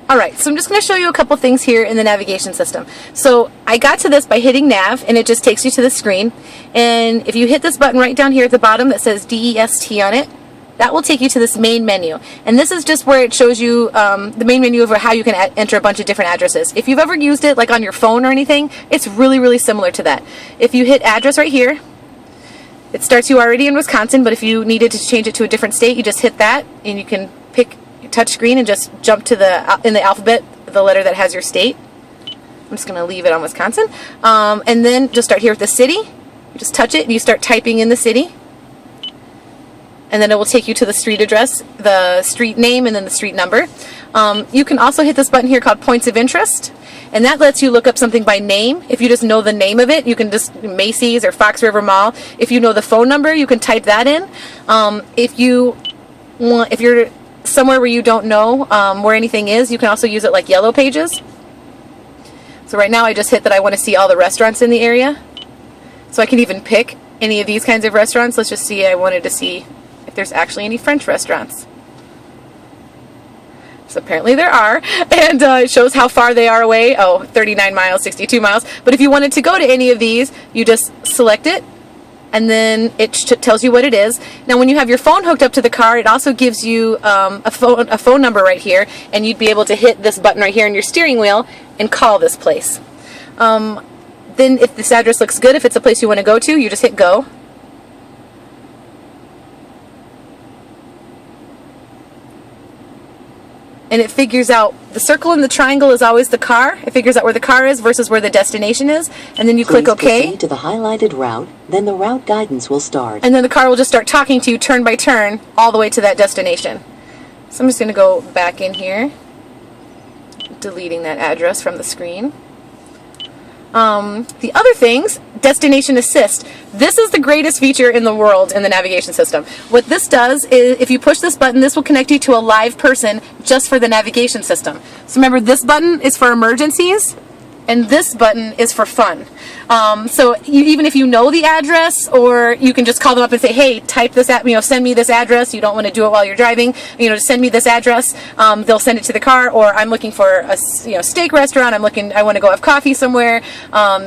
Alright, so I'm just going to show you a couple things here in the navigation system. So I got to this by hitting nav, and it just takes you to the screen. And if you hit this button right down here at the bottom that says DEST on it, that will take you to this main menu. And this is just where it shows you the main menu of how you can enter a bunch of different addresses. If you've ever used it like on your phone or anything, it's really, really similar to that. If you hit address right here, it starts you already in Wisconsin, but if you needed to change it to a different state, you just hit that, and you can pick touch screen and just jump to in the alphabet the letter that has your state. I'm just going to leave it on Wisconsin. And then just start here with the city. You just touch it and you start typing in the city. And then it will take you to the street address, the street name, and then the street number. You can also hit this button here called Points of Interest. And that lets you look up something by name. If you just know the name of it, you can just Macy's or Fox River Mall. If you know the phone number, you can type that in. If you're somewhere where you don't know where anything is, you can also use it like Yellow Pages. So right now I just hit that I want to see all the restaurants in the area. So I can even pick any of these kinds of restaurants. Let's just see, I wanted to see if there's actually any French restaurants. So apparently there are, and it shows how far they are away. Oh, 39 miles, 62 miles. But if you wanted to go to any of these, you just select it, and then it tells you what it is. Now when you have your phone hooked up to the car, it also gives you a phone number right here, and you'd be able to hit this button right here on your steering wheel and call this place. Then if this address looks good, if it's a place you want to go to, you just hit go. And it figures out, the circle and the triangle is always the car. It figures out where the car is versus where the destination is. And then you click OK. Proceed to the highlighted route, then the route guidance will start. And then the car will just start talking to you turn by turn all the way to that destination. So I'm just going to go back in here, deleting that address from the screen. The other things, Destination Assist. This is the greatest feature in the world in the navigation system. What this does is, if you push this button, this will connect you to a live person just for the navigation system. So remember, this button is for emergencies, and this button is for fun. So even if you know the address, or you can just call them up and say, hey, type this send me this address. You don't want to do it while you're driving. Just send me this address. They'll send it to the car. Or I'm looking for a steak restaurant. I want to go have coffee somewhere.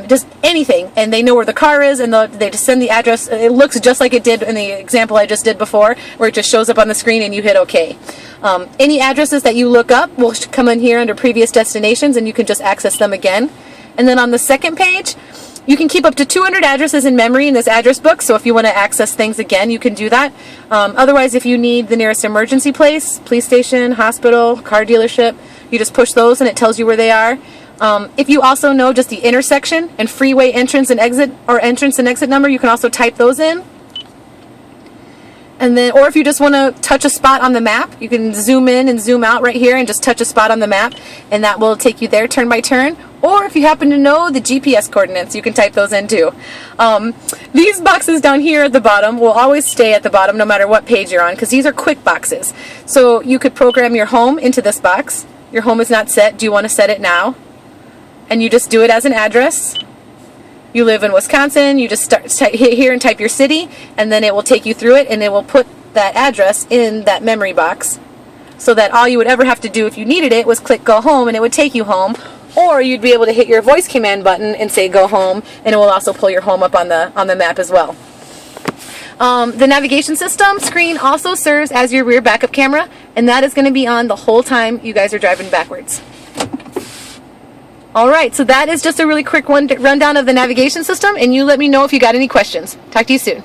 Just anything, and they know where the car is, and they just send the address. It looks just like it did in the example I just did before, where it just shows up on the screen and you hit OK. Any addresses that you look up will come in here under previous destinations, and you can just access them again. And then on the second page, you can keep up to 200 addresses in memory in this address book, so if you want to access things again, you can do that. Otherwise, if you need the nearest emergency place, police station, hospital, car dealership, you just push those and it tells you where they are. If you also know just the intersection and freeway entrance and exit, or entrance and exit number, you can also type those in. And then, or if you just want to touch a spot on the map, you can zoom in and zoom out right here and just touch a spot on the map, and that will take you there turn by turn. Or if you happen to know the GPS coordinates, you can type those in too. These boxes down here at the bottom will always stay at the bottom no matter what page you're on, because these are quick boxes. So you could program your home into this box. Your home is not set. Do you want to set it now? And you just do it as an address. You live in Wisconsin, you just hit here and type your city, and then it will take you through it, and it will put that address in that memory box, so that all you would ever have to do if you needed it was click go home, and it would take you home. Or you'd be able to hit your voice command button and say go home, and it will also pull your home up on the map as well. The navigation system screen also serves as your rear backup camera, and that is going to be on the whole time you guys are driving backwards. Alright, so that is just a really quick rundown of the navigation system, and you let me know if you got any questions. Talk to you soon.